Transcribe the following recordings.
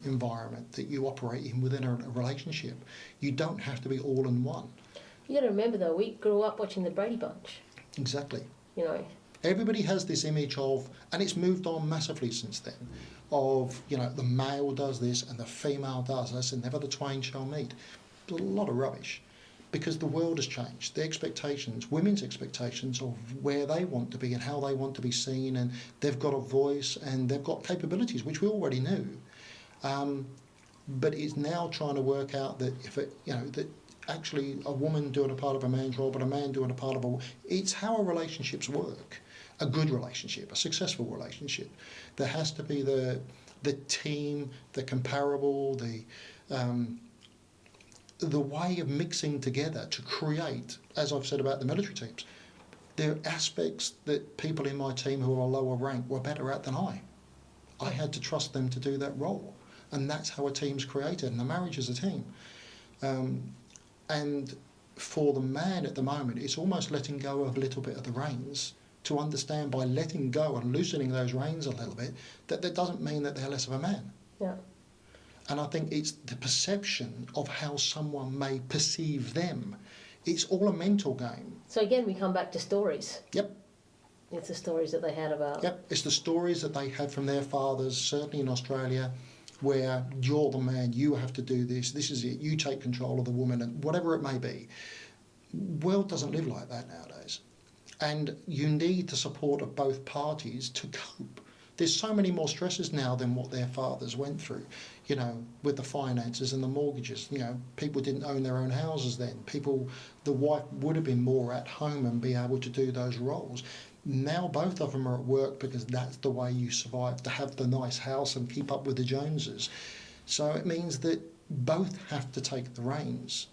environment that you operate in within a relationship. You don't have to be all in one. You got to remember though, we grew up watching the Brady Bunch. Exactly. You know. Everybody has this image of, and it's moved on massively since then, of, you know, the male does this and the female does this and never the twain shall meet. A lot of rubbish, because the world has changed. The expectations, women's expectations of where they want to be and how they want to be seen, and they've got a voice and they've got capabilities, which we already knew. But it's now trying to work out that if it, you know, that actually a woman doing a part of a man's role, but a man doing a part of it's how our relationships work. A good relationship, a successful relationship. There has to be the team, the comparable, the way of mixing together to create, as I've said about the military teams, there are aspects that people in my team who are lower rank were better at than I. I had to trust them to do that role, and that's how a team's created, and a marriage is a team. And for the man at the moment, it's almost letting go of a little bit of the reins, to understand by letting go and loosening those reins a little bit, that doesn't mean that they're less of a man. Yeah. And I think it's the perception of how someone may perceive them. It's all a mental game. So again, we come back to stories. Yep. It's the stories that they had about... Yep, it's the stories that they had from their fathers, certainly in Australia, where you're the man, you have to do this is it, you take control of the woman, and whatever it may be. World doesn't live like that nowadays. And you need the support of both parties to cope. There's so many more stresses now than what their fathers went through, you know, with the finances and the mortgages. You know, people didn't own their own houses then. The wife would have been more at home and be able to do those roles. Now both of them are at work because that's the way you survive, to have the nice house and keep up with the Joneses. So it means that both have to take the reins,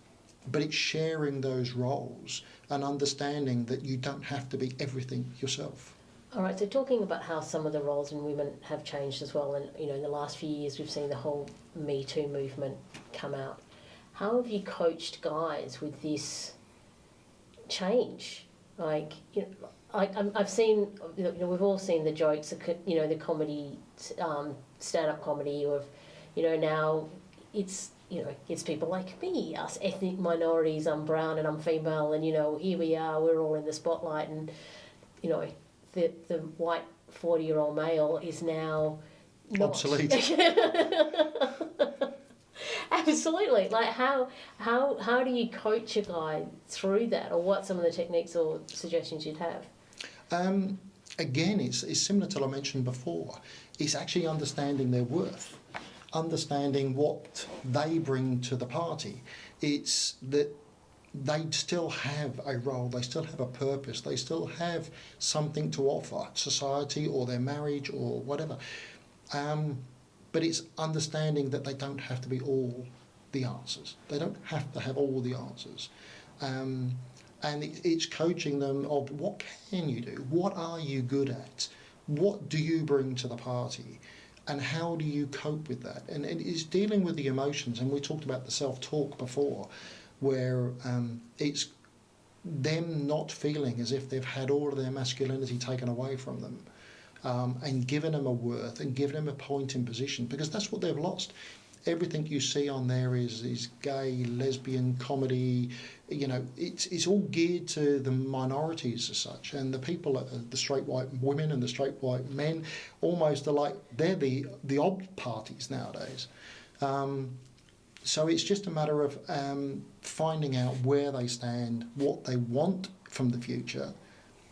but it's sharing those roles and understanding that you don't have to be everything yourself. All right, so talking about how some of the roles in women have changed as well, and you know, in the last few years we've seen the whole Me Too movement come out. How have you coached guys with this change? Like, you know, I've seen, you know, we've all seen the jokes, you know, the comedy, stand-up comedy of, you know, now it's, you know, it's people like me, us ethnic minorities, I'm brown and I'm female, and, you know, here we are, we're all in the spotlight, and, you know, the white 40-year-old male is now not. Obsolete. Absolutely. Like how do you coach a guy through that, or what some of the techniques or suggestions you'd have? Again, it's similar to what I mentioned before. It's actually understanding their worth, understanding what they bring to the party. It's that they still have a role, they still have a purpose, they still have something to offer society or their marriage or whatever. But it's understanding that they don't have to be all the answers. They don't have to have all the answers. And it's coaching them of what can you do? What are you good at? What do you bring to the party? And how do you cope with that? And it's dealing with the emotions. And we talked about the self-talk before, where it's them not feeling as if they've had all of their masculinity taken away from them, and given them a worth and given them a point in position, because that's what they've lost. Everything you see on there is gay, lesbian, comedy. You know, it's all geared to the minorities as such, and the people, the straight white women and the straight white men, almost are like they're the odd parties nowadays. So it's just a matter of finding out where they stand, what they want from the future,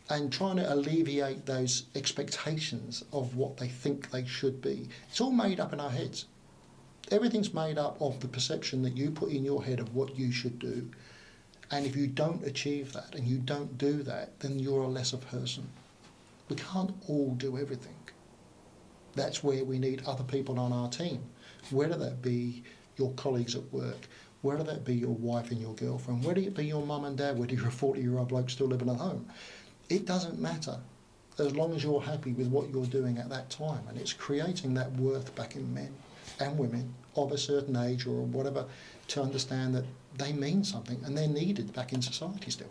and trying to alleviate those expectations of what they think they should be. It's all made up in our heads. Everything's made up of the perception that you put in your head of what you should do. And if you don't achieve that and you don't do that, then you're a lesser person. We can't all do everything. That's where we need other people on our team, whether that be your colleagues at work, whether that be your wife and your girlfriend, whether it be your mum and dad, whether you're a 40-year-old bloke still living at home. It doesn't matter, as long as you're happy with what you're doing at that time. And it's creating that worth back in men and women of a certain age or whatever, to understand that they mean something and they're needed back in society still.